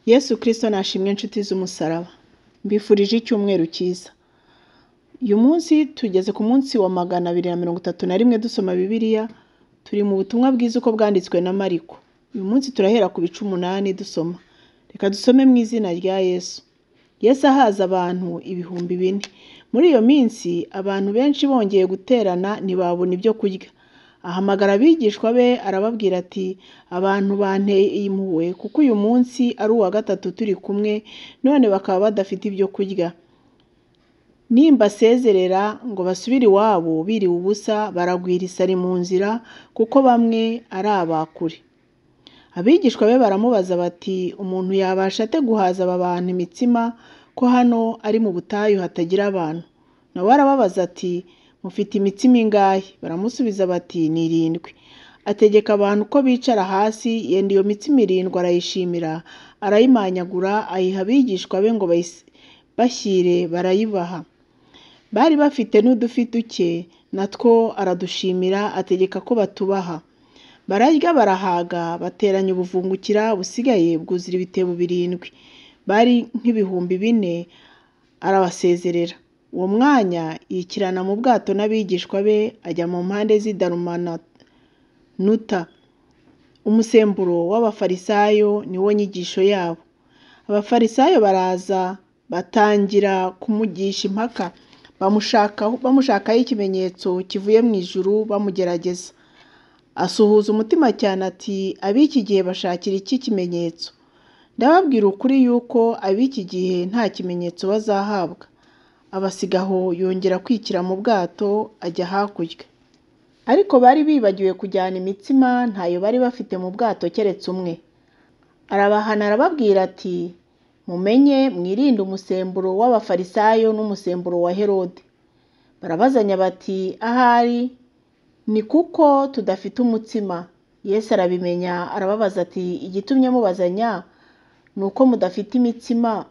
Yesu Kristo nashimwe inshuti z'umusaraba. Mbifurije icyumweru cyiza. Uyu munsi tugeze ku munsi wa 231 dusoma Bibiliya, turi mu butumwa bwiza uko bwanditswe na Mariko. Uyu munsi turahera ku bice 8 dusoma. Reka dusome mu izina rya Yesu. Yesu ahaza abantu 4,000. Muri iyo minsi abantu benshi bongeye guterana ntibabona ibyo kurya. Ahamagara abigishwa be arababwira ati, abantu banteye impuhwe kuko uyu munsi ari uwa gatatu turi kumwe, none bakaba badafite ibyo kurya. Nimbasezerera ngo basubire iwabo biriwe ubusa, baragwira isari mu nzira kuko bamwe ari abakure. Abigishwa be baramubaza bati, umuntu yabasha ate guhaza aba bantu imitsima ko hano ari mu butayu hatagira abantu? Nawe arababaza ati, mufite imitsima ingahe? Baramusubiza bati, ni 7. Ategeka abantu ko bicara hasi, yenda iyo mitsima 7 arayishimira, arayimanyagura, ayiha abigishwa be ngo bashyire, barayibaha. Bari bafite n'udufi duke, natwo aradushimira, ategeka ko batubaha. Bararya barahaga, bateranya ubuvungukira busigaye bwuzura ibitebo 7. Bari nk'ibihumbi 4, arabasezerera. Uwo mwanya yikirana mu bwato n'abigishwa be, ajya mu mpande z'i Dalumanuta. Umusemburo w'abafarisayo niwo nyigisho yabo. Abafarisayo baraza batangira kumugisha impaka, bamushakaho ikimenyetso kivuye mu ijuru, bamugerageza. Asuhuza umutima cyane ati, ab'iki gihe bashakira iki kimenyetso? Ndababwira ukuri yuko ab'iki gihe nta kimenyetso bazahabwa. Abasigaho yongera kwikira mu bwato ajya hakurya. Ariko bari bibagiwe kujyana imitsima, ntayo bari bafite mu bwato keretse umwe. Arabahana arababwira ati, mumenye mwirinde umusemburo w'abafarisayo n'umusemburo wa Herode. Barabazanya bati, ahari ni kuko tudafite umutsima. Yesu arabimenya, arababaza ati, igitumye mubazanya ni uko mudafite imitsima.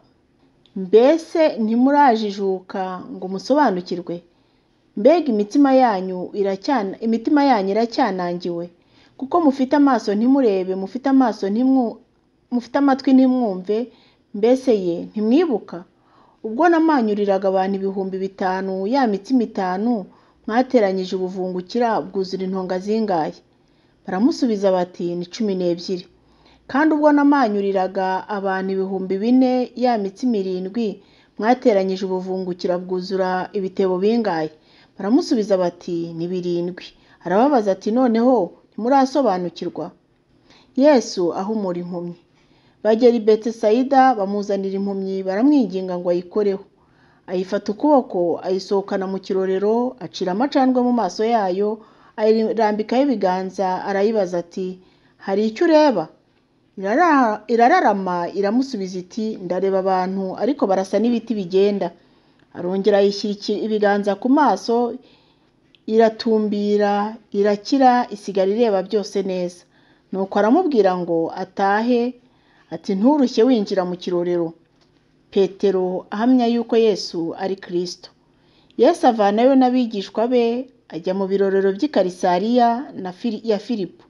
Mbese ntimurajijuka ngo musobanukirwe? Mbega imitima yanyu iracyanangiwe? Kuko mufite amaso ntimurebe, mufite amatwi ntimwumve, mbese ye ntimwibuka? Ubwo namanyuriraga abantu 5,000 ya mitsima 5, mwateranyije ubuvungukira bwuzura intonga zingahe? Baramusubiza bati, ni 12. Kandi ubwo namanyuriraga abantu 4,000 ya mitsima 7, mwateranyije ubuvungukira bwuzura ibitebo bingahe? Baramusubiza bati, ni 7. Arababaza ati, noneho ntimurasobanukirwa? Yesu ahumura impumyi. Bagera i Betesayida, bamuzanira impumyi, baramwinginga ngo ayikoreho. Ayifata ukuboko, ayisohokana mu kirorero, acira amacandwe mu maso yayo, ayirambikaho ibiganza, arayibaza ati, hari icyo ureba? Irararama iramusubiza iti, ndareba abantu ariko barasa n'ibiti bigenda. Arongera ayishyira ibiganza ku maso, iratumbira, irakira, isigara ireba byose neza. Nuko aramubwira ngo atahe, ati, nturushye winjira mu kirorero. Petero ahamya yuko Yesu ari Kristo. Yesu avanayo n'abigishwa be, ajya mu birorero by'i Kaisariya ya Filipo.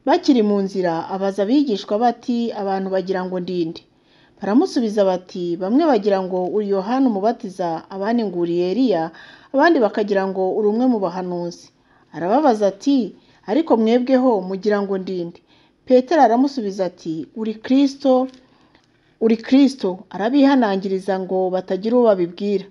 Bakiri mu nzira, abaza abigishwa bati, abantu bagira ngo ndinde? Baramusubiza bati, bamwe bagira ngo uri Yohana umubatiza, abandi ngo uri Eliya, abandi bakagira ngo uri umwe mu bahanuzi. Arababaza ati, ariko mwebweho mugira ngo ndinde? Petero aramusubiza ati, uri Kristo. Arabihanangiriza ngo batagira uwo babibwira.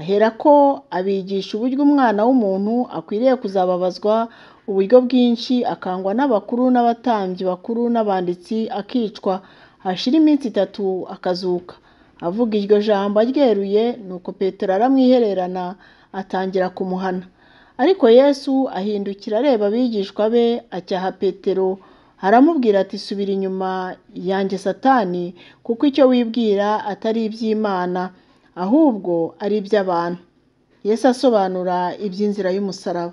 Aherako abigisha uburyo umwana w'umuntu akwiriye kuzababazwa uburyo bwinshi, akangwa n'abakuru n'abatambyi bakuru n'abanditsi, akicwa, hashira iminsi 3 akazuka. Avuga iryo jambo aryeruye, nuko Petero aramwihererana, atangira kumuhana. Ariko Yesu ahindukira areba abigishwa be, acyaha Petero, aramubwira ati, subira inyuma yanjye Satani, kuko icyo wibwira atari iby'Imana, ahubwo ari iby'abantu. Yesu asobanura iby'inzira y'umusaraba.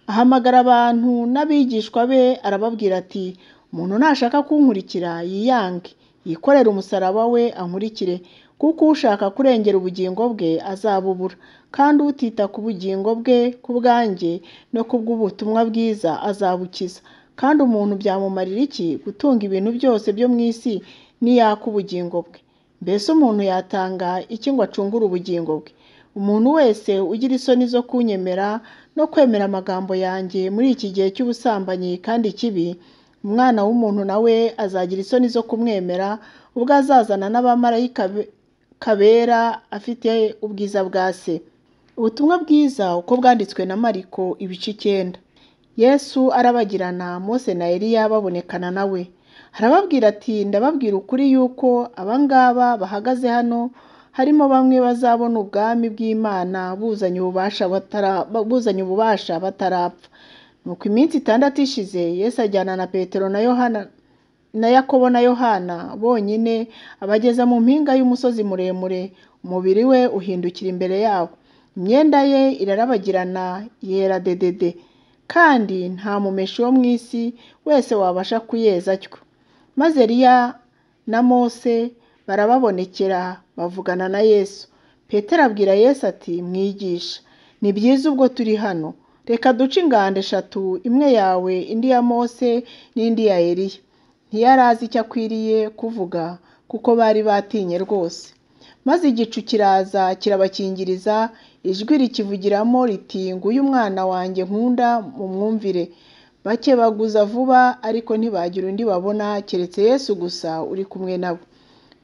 Ahamagara abantu n'abigishwa be, arababwira ati, umuntu nashaka kunkurikira yiyange, yikorere umusaraba we ankurikire, kuko ushaka kurengera ubugingo bwe azabubura, kandi utita ku bugingo bwe ku bwanjye no ku bw'ubutumwa bwiza azabukiza. Kandi umuntu byamumarira iki gutunga ibintu byose byo mu isi niyaka ubugingo bwe. Mbese umuntu yatanga iki ngo acungure ubugingo bwe? Umuntu wese ugira isoni zo kunyemera no kwemera amagambo yanjye muri iki gihe cy'ubusambanyi kandi kibi, Umwana w'umuntu nawe azagira isoni zo kumwemera ubwo azazana n'abamarayika kabera afite ubwiza bwa Se. Ubutumwa bwiza uko bwanditswe na Mariko ibice 9. Yesu arabagirana Mose na Eliya babonekana nawe. Arababwira ati, ndababwira ukuri yuko abangaba bahagaze hano harimo bamwe bazabona ubwami bw'Imana buzanye ububasha batarapfa. Nuko iminsi 6 ishize, Yesu ajyana na Petero na Yakobo na Yohana bonyine abageza mu mpinga y'umusozi muremure. Umubiri we uhindukira imbere yabo, imyenda ye irarabagirana yera dedede, kandi nta mumeshi wo mu isi wese wabasha kuyeza atyo. Maze Eliya na Mose barababonekera bavugana na Yesu. Petero abwira Yesu ati, Mwigisha, ni byiza ubwo turi hano. Reka duce ingando 3, imwe yawe, indi ya Mose n'indi ya Eliya. Ntiyari azi icyo akwiriye kuvuga kuko bari batinye rwose. Maze igicu kiraza kirabakingiriza, ijwi rikivugiramo riti, Nguyu umwana wanjye nkunda, mumwumvire. Bakebaguza vuba, ariko ntibagira undi babona keretse Yesu gusa uri kumwe nabo.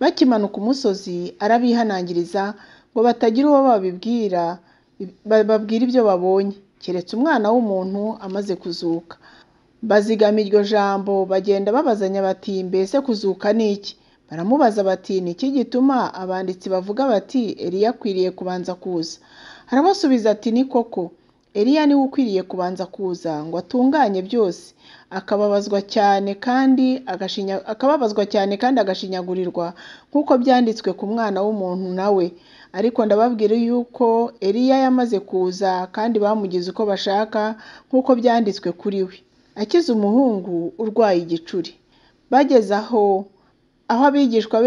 Bakimanuka umusozi arabihanangiriza ngo batagira uwo babwira ibyo babonye, keretse Umwana w'umuntu amaze kuzuka. Bazigama iryo jambo, bagenda babazanya bati, mbese kuzuka ni iki? Baramubaza bati, ni iki gituma abanditsi bavuga bati Eliya akwiriye kubanza kuza? Arabasubiza ati, ni koko, Eliya niwe ukwiriye kubanza kuza ngo atunganye byose, akababazwa cyane kandi agashinyagurirwa nk'uko byanditswe ku Mwana w'umuntu nawe. Ariko ndababwira yuko Eliya yamaze kuza kandi bamugize uko bashaka nk'uko byanditswe kuri we, akiza umuhungu urwaye igicuri. Bageze aho abigishwa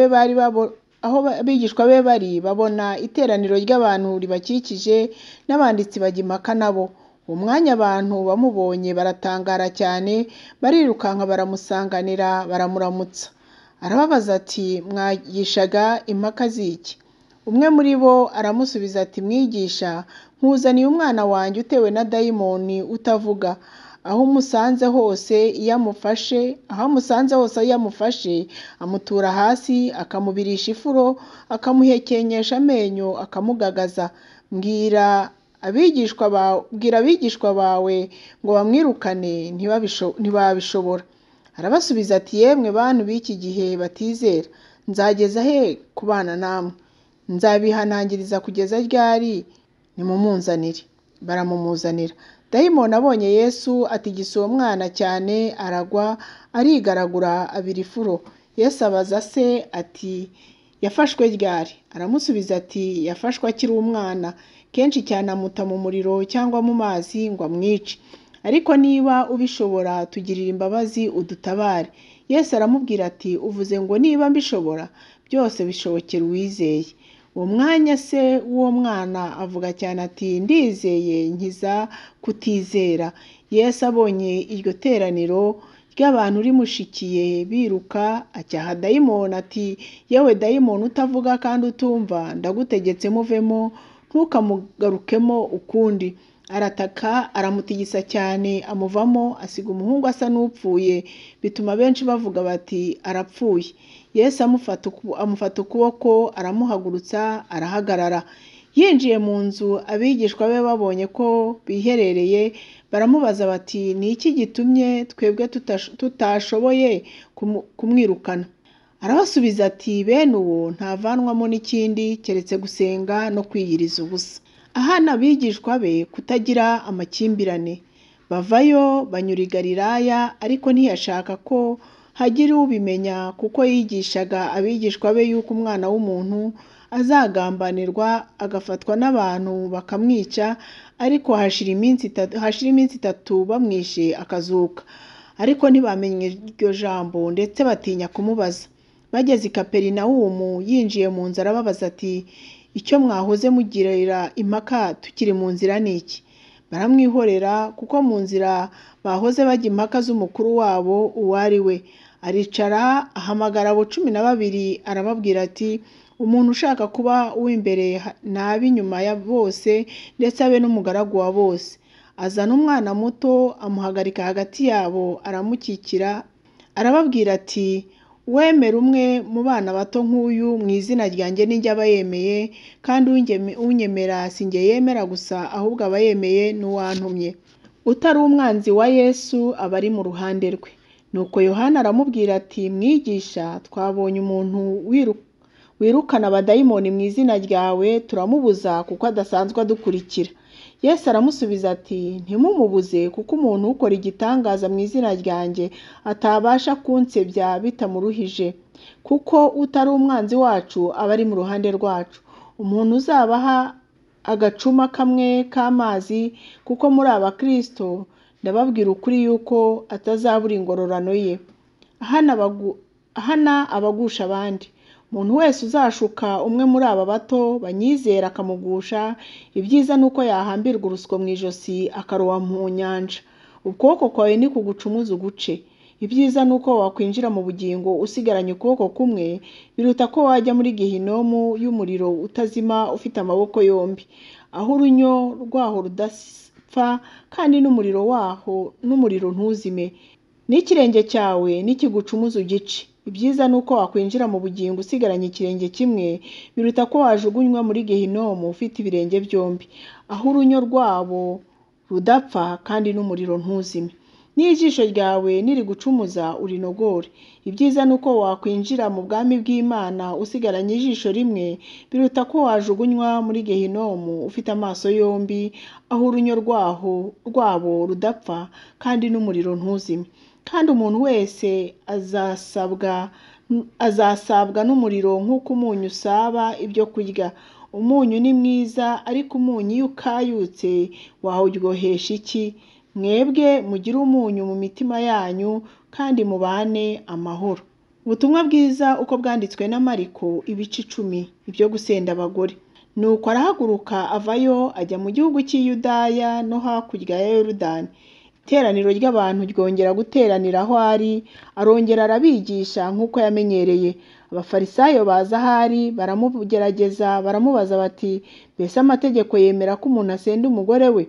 be bari babona iteraniro ry'abantu ribakikije n'abanditsi bajya impaka nabo. Uwo mwanya abantu bamubonye baratangara cyane, barirukanka baramusanganira baramuramutsa. Arababaza ati, mwagishaga impaka z'iki? Umwe muri bo aramusubiza ati, Mwigisha, nkuzaniye umwana wanjye utewe na dayimoni utavuga. Aho musanze hose iyo amufashe amutura hasi, akamubirisha ifuro, akamuhekenyesha amenyo, akamugagaza. Bwira abigishwa bawe ngo bamwirukane, ntibabishobora. Arabasubiza ati, yemwe bantu b'iki gihe batizera, nzageza he kubana namwe? Nzabihanangiriza kugeza ryari? Nimumunzanire. Baramumuzanira. Dayimoni abonye Yesu atigisa uwo mwana cyane, aragwa arigaragura abira ifuro. Yesu abaza se ati, yafashwe ryari? Aramusubiza ati, yafashwe akiri umwana, kenshi cyane amuta mu muriro cyangwa mu mazi ngo amwice. Ariko niba ubishobora, tugirire imbabazi udutabare. Yesu aramubwira ati, uvuze ngo niba mbishobora? Byose bishobokera uwizeye. Uwo mwanya se w'uwo mwana avuga cyane ati, ndizeye, nkiza kutizera. Yesu abonye iryo teraniro ry'abantu rimushikiye biruka, acyaha dayimoni ati, yewe dayimoni utavuga kandi utumva, ndagutegetse muvemo, ntukamugarukemo ukundi. Arataka, aramutigisa cyane, amuvamo, asiga umuhungu asa n'upfuye, bituma benshi bavuga bati, arapfuye. Yesu amufata ukuboko, aramuhagurutsa, arahagarara. Yinjiye mu nzu, abigishwa be babonye ko biherereye, baramubaza bati, ni iki gitumye twebwe tutashoboye kumwirukana? Arabasubiza ati, bene uwo ntavanwamo n'ikindi keretse gusenga no kwiyiriza ubusa. Ahana abigishwa be kutagira amakimbirane. Bavayo banyura i Galilaya, ariko ntiyashaka ko hagira ubimenya, kuko yigishaga abigishwa be yuko Umwana w'umuntu azagambanirwa, agafatwa n'abantu bakamwica, ariko hashira iminsi 3 bamwishe akazuka. Ariko ntibamenye iryo jambo, ndetse batinya kumubaza. Bageze i Kaperinawumu, yinjiye mu nzu arababaza ati, icyo mwahoze mugirira impaka tukiri mu nzira ni iki? Baramwihorera, kuko mu nzira bahoze bajya impaka z'umukuru wabo uwo ari we. aricara ahamagara abo 12 arababwira ati umuntu ushaka kuba uw'imbere nabe inyuma ya bose ndetse abe n'umugaragu wa bose. Azana umwana muto amuhagarika hagati yabo aramukikira arababwira ati uwemera umwe mu bana bato nk'uyu mu izina ryanjye ninjye aba yemeye, kandi unyemera si njye yemera gusa ahubwo aba yemeye n'uwantumye. Utari umwanzi wa Yesu aba ari mu ruhande rwe. Nuko Yohana aramubwira ati mwigisha, twabonye umuntu wirukana abadayimoni mu izina ryawe turamubuza kuko adasanzwe adukurikira. Yesu aramusubiza ati ntimumubuze, kuko umuntu ukora igitangaza mu izina ryanjye atabasha kunsebya bitamuruhije, kuko utari umwanzi wacu aba ari mu ruhande rwacu. Umuntu uzabaha agacuma kamwe k'amazi kuko muri Abakristo, ndababwira ukuri yuko atazabura ingororano ye. Ahana abagusha abandi. Umuntu wese uzashuka umwe muri aba bato banyizera akamugusha, ibyiza nuko yahambirwa urusyo mu ijosi akarohwa mu nyanja. Ukuboko kwawe nikugucumuza uguce. Ibyiza nuko wakwinjira mu bugingo usigaranye ukuboko kumwe, biruta ko wajya muri gehinomu y'umuriro utazima ufite amaboko yombi, aho urunyo rwaho rudapfa kandi n'umuriro ntuzime, n'ikirenge cyawe nikigucumuza ugice. Ibyiza nuko wakwinjira mu bugingo usigaranye ikirenge kimwe, biruta ko wajugunywa muri gehinomu ufite ibirenge byombi, aho urunyo rwabo rudapfa kandi n'umuriro ntuzime. N'ijisho ryawe nirigucumuza urinogore. Ibyiza nuko wakwinjira mu bwami bw'Imana usigaranye ijisho rimwe, biruta ko wajugunywa muri gehinomu ufite amaso yombi, aho urunyo rwabo rudapfa kandi n'umuriro ntuzime. Kandi umuntu wese azasabwa n'umuriro nk'uko umunyu usaba ibyo kurya. Umunyu ni mwiza, ariko umunyu iyo ukayutse wawuryohesha iki? Mwebwe mugire umunyu mu mitima yanyu kandi mubane amahoro. Ubutumwa bwiza uko bwanditswe na Mariko, ibice 10, ibyo gusenda abagore. Nuko arahaguruka avayo ajya mu gihugu cy'i Yudaya no hakurya ya Yorodani. Iteraniro ry'abantu ryongera guteranira aho ari, arongera arabigisha nk'uko yamenyereye. Abafarisayo baza ahari baramugerageza baramubaza bati mbese amategeko yemera ko umuntu asenda umugore we?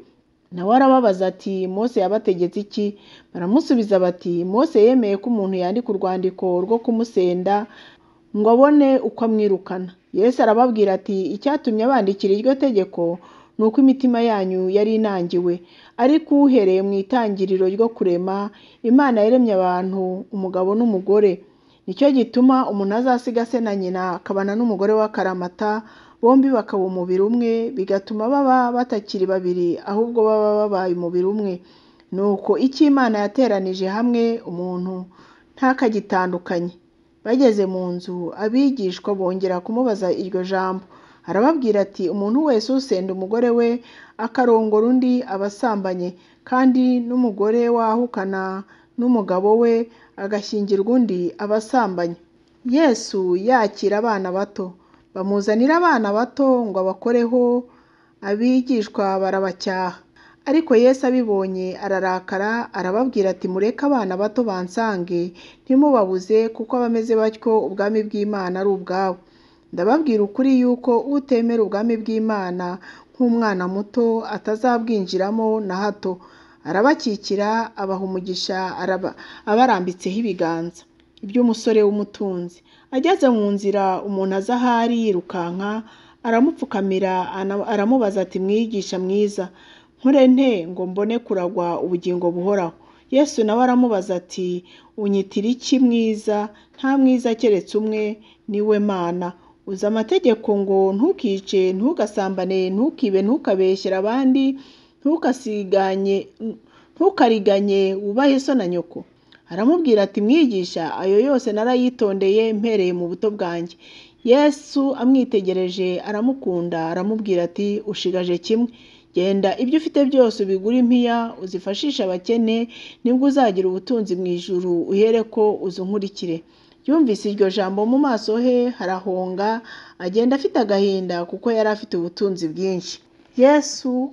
Nawe arababaza ati Mose yabategetse iki? Baramusubiza bati Mose yemeye ko umuntu yandika urwandiko rwo kumusenda ngo abone uko amwirukana. Yesu arababwira ati icyatumye abandikira iryo tegeko nuko imitima yanyu yari inangiwe, ariko uhereye mu itangiriro ryo kurema Imana yaremye abantu umugabo n'umugore. Nicyo gituma umuntu azasiga se na nyina akabana n'umugore w'akaramata, bombi bakaba umubiri umwe, bigatuma baba batakiri babiri ahubwo baba babaye umubiri umwe. Nuko icyo Imana yateranije hamwe umuntu ntakagitandukanye. Bageze mu nzu, abigishwa bongera kumubaza iryo jambo. Arababwira ati umuntu wese usenda umugore we akarongora undi aba asambanye, kandi n'umugore wahukana n'umugabo we agashyingirwa undi aba asambanye. Yesu yakira abana bato. Bamuzanira abana bato ngo abakoreho, abigishwa barabacyaha. Ariko Yesu abibonye ararakara, arababwira ati mureke abana bato bansange, ntimubabuze, kuko abameze batyo ubwami bw'Imana ari ubwabo. Ndababwira ukuri yuko utemera ubwami bw'Imana nk'umwana muto atazabwinjiramo na hato. Arabakikira abaha umugisha, abarambitseho ibiganza. Iby'umusore w'umutunzi. Ageze mu nzira umuntu aza ahari yirukanka, aramupfukamira aramubaza ati mwigisha mwiza, nkore nte ngo mbone kuragwa ubugingo buhoraho? Yesu nawe aramubaza ati unyitira iki mwiza? Nta mwiza keretse umwe, ni we Mana. Uzi amategeko ngo ntukice, ntugasambane, ntukibe, ntukabeshyere abandi, ntukariganye, wubahe so na nyoko. Aramubwira ati mwigisha, ayo yose narayitondeye mpereye mu buto bwanjye. Yesu amwitegereje aramukunda, aramubwira ati ushigaje kimwe. Genda ibyo ufite byose ubigure impiya uzifashisha abakene, nibwo uzagira ubutunzi mu ijuru, uhereko uzunkurikire. Yumvise iryo jambo mu maso he harahonga, agenda afite agahinda kuko yari afite ubutunzi bwinshi. Yesu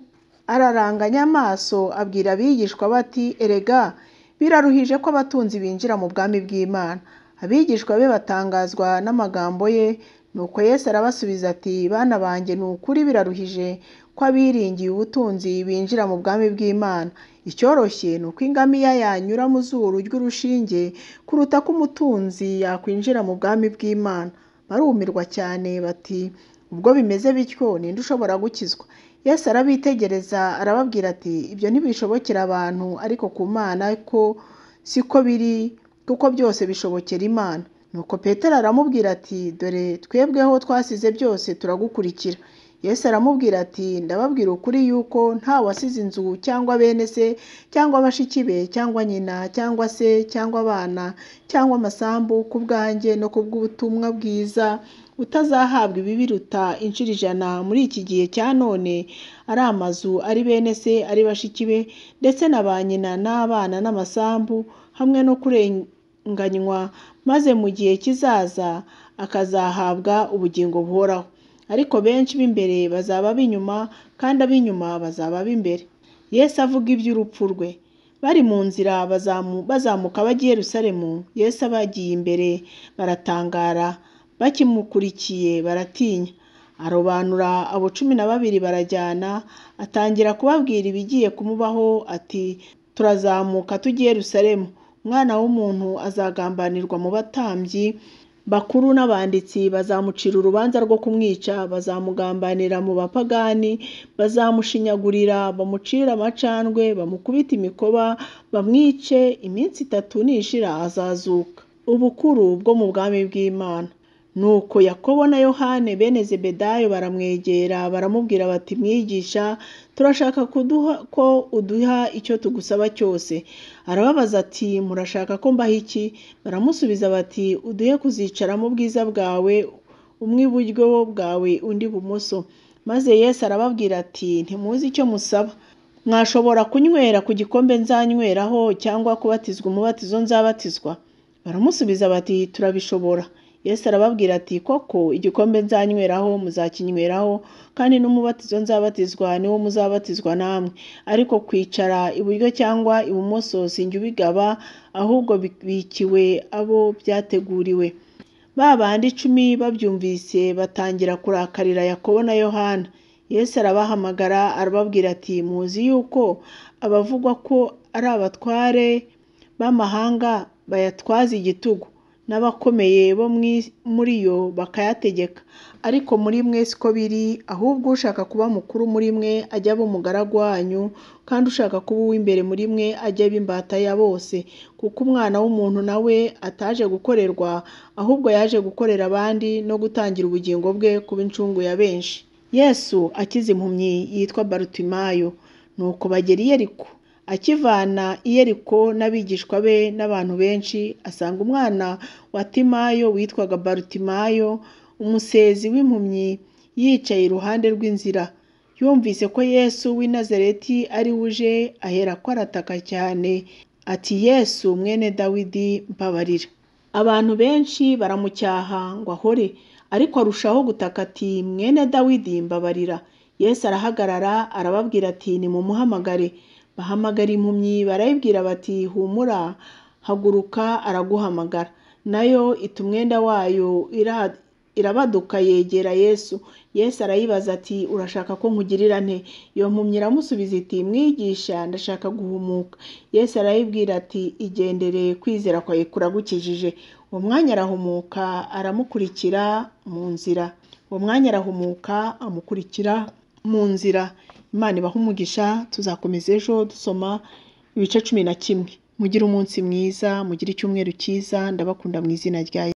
araranganya amaso abwira abigishwa bati erega biraruhije ko abatunzi binjira mu bwami bw'Imana. Abigishwa be batangazwa n'amagambo ye, nuko Yesu arabasubiza ati, bana banjye, ni ukuri biraruhije ko abiringiye ubutunzi binjira mu bwami bw'Imana. Icyoroshye ni uko ingamiya yanyura mu zuru ry'urushinge kuruta ko umutunzi yakwinjira mu bwami bw'Imana. Barumirwa cyane bati, ubwo bimeze bityo ninde ushobora gukizwa? Yesu arabitegereza arababwira ati, ibyo ntibishobokera abantu, ariko ku Mana ko siko biri, kuko byose bishobokera Imana. Nuko Petero aramubwira ati, dore twebweho twasize byose turagukurikira. Yesu aramubwira ati, ndababwira ukuri yuko nta wasize inzu cyangwa bene se cyangwa bashiki be cyangwa nyina cyangwa se cyangwa abana cyangwa amasambu ku bwanjye no ku bw'ubutumwa bwiza utazahabwa ibi biruta inshuro 100 muri iki gihe cya none, ari amazu, ari bene se, ari bashiki be, ndetse na ba nyina n'abana n'amasambu, hamwe no kurenganywa, maze mu gihe kizaza akazahabwa ubugingo buhoraho. Ariko benshi b'imbere bazaba ab'inyuma, kandi ab'inyuma bazaba ab'imbere. Yesu avuga iby'urupfu rwe. Bari mu nzira bazamuka bajya i Yerusalemu, Yesu abagiye imbere baratangara, bakimukurikiye baratinya. Arobanura abo 12 barajyana, atangira kubabwira ibigiye kumubaho ati, turazamuka tujya i Yerusalemu, Umwana w'umuntu azagambanirwa mu batambyi bakuru n'abanditsi, bazamucira urubanza rwo kumwica, bazamugambanira mu bapagani, bazamushinyagurira, bamucira amacandwe, bamukubita imikoba, bamwice, iminsi 3 nishira azazuka. Ubukuru bwo mu bwami bw'Imana. Nuko Yakobo na Yohane bene Zebedayo baramwegera baramubwira bati, mwigisha, turashaka ko uduha icyo tugusaba cyose. Arababaza ati, murashaka ko mbaha iki? Baramusubiza bati, uduhe kuzicara mu bwiza bwawe, umwe iburyo bwawe undi ibumoso. Maze Yesu arababwira ati, ntimuzi icyo musaba. Mwashobora kunywera ku gikombe nzanyweraho cyangwa kubatizwa umubatizo nzabatizwa? Baramusubiza bati, turabishobora. Yesu arababwira ati, koko igikombe nzanyweraho muzakinyweraho, kandi n'umubatizo nzabatizwa niwo muzabatizwa namwe. Ariko kwicara iburyo cyangwa ibumoso sinjye ubigaba, ahubwo bikiwe abo byateguriwe. Ba bandi 10 babyumvise batangira kurakarira Yakobo na Yohana. Yesu arabahamagara arababwira ati, muzi yuko abavugwa ko ari abatware b'amahanga bayatwaza igitugu, n'abakomeye bo muri yo bakayategeka. Ariko muri mwe siko biri, ahubwo ushaka kuba mukuru muri mwe ajya aba umugaragu wanyu, kandi ushaka kuba uw'imbere muri mwe ajya aba imbata ya bose. Kuko Umwana w'umuntu nawe ataje gukorerwa, ahubwo yaje gukorera abandi no gutangira ubugingo bwe kuba incungu ya benshi. Yesu akiza impumyi yitwa Barutimayo. Nuko bagera i Yeriko. Akivana i Yeriko n'abigishwa be n'abantu benshi, asanga umwana wa Timayo witwaga Barutimayo, umusezi w'impumyi, yicaye iruhande rw'inzira. Yumvise ko Yesu w'i Nazareti ari uje, aherako arataka cyane ati, Yesu mwene Dawidi, mbabarira. Abantu benshi baramucyaha ngo ahore, ariko arushaho gutaka ati, mwene Dawidi, mbabarira. Yesu arahagarara arababwira ati, nimumuhamagare. Bahamagara impumyi barayibwira bati, humura, haguruka, araguhamagara. Nayo ita umwenda wayo irabaduka yegera Yesu. Yesu arayibaza ati, urashaka ko nkugirira nte? Iyo mpumyi iramusubiza iti, mwigisha, ndashaka guhumuka. Yesu arayibwira ati, igendere, kwizera kwawe kuragukijije. Uwo mwanya arahumuka amukurikira mu nzira. Imana ibahe umugisha. Tuzakomeza ejo dusoma ibice 11. Mugire umunsi mwiza, mugire icyumweru cyiza. Ndabakunda mu izina rya Yesu.